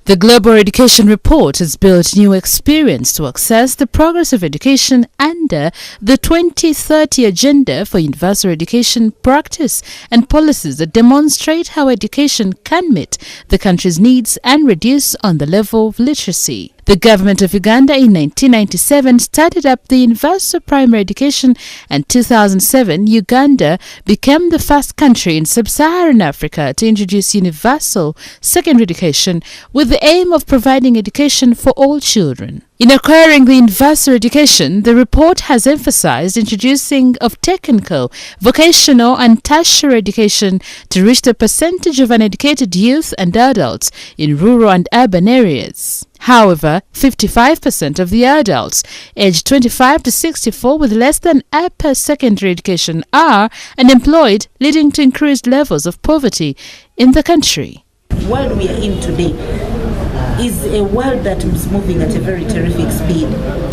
The Global Education Report has built new experience to assess the progress of education under the 2030 Agenda for Universal Education Practice and policies that demonstrate how education can meet the country's needs and reduce on the level of literacy. The government of Uganda in 1997 started up the universal primary education, and in 2007 Uganda became the first country in sub-Saharan Africa to introduce universal secondary education with the aim of providing education for all children. In acquiring the universal education, the report has emphasized introducing of technical, vocational and tertiary education to reach the percentage of uneducated youth and adults in rural and urban areas. However, 55% of the adults aged 25 to 64 with less than upper secondary education are unemployed, leading to increased levels of poverty in the country. The world we are in today is a world that is moving at a very terrific speed,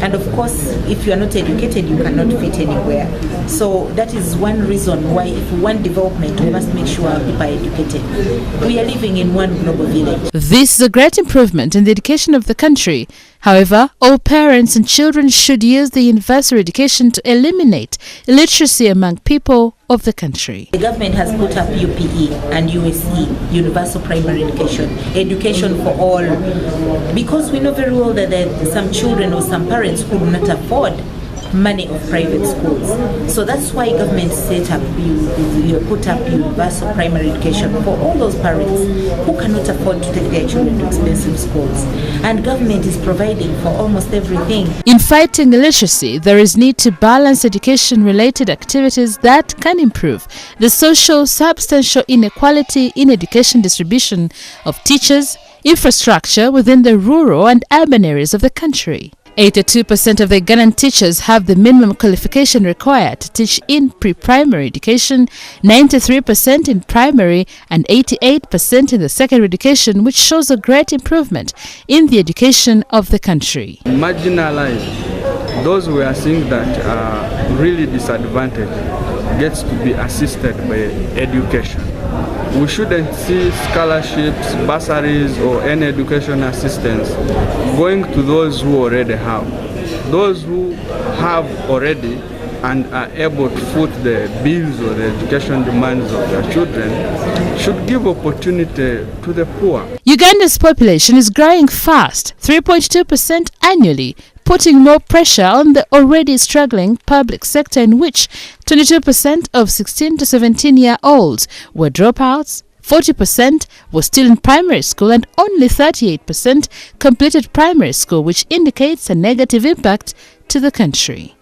and of course if you are not educated you cannot fit anywhere. So that is one reason why if we want development we must make sure our people are educated. We are living in one global village. This is a great improvement in the education of the country. However, all parents and children should use the universal education to eliminate illiteracy among people of the country. The government has put up UPE and USE, Universal Primary Education for all, because we know very well that there are some children or some parents who do not afford money of private schools. So that's why government set up, you put up universal primary education for all those parents who cannot afford to take their children to expensive schools. And government is providing for almost everything. In fighting illiteracy, there is need to balance education-related activities that can improve the social substantial inequality in education distribution of teachers, infrastructure within the rural and urban areas of the country. 82% of the Ugandan teachers have the minimum qualification required to teach in pre-primary education, 93% in primary and 88% in the secondary education, which shows a great improvement in the education of the country. Marginalized, those we are seeing that are really disadvantaged gets to be assisted by education. We shouldn't see scholarships, bursaries or any education assistance going to those who already have. Those who have already and are able to foot the bills or the education demands of their children should give opportunity to the poor. Uganda's population is growing fast, 3.2% annually, putting more pressure on the already struggling public sector, in which 22% of 16 to 17-year-olds were dropouts, 40% were still in primary school, and only 38% completed primary school, which indicates a negative impact to the country.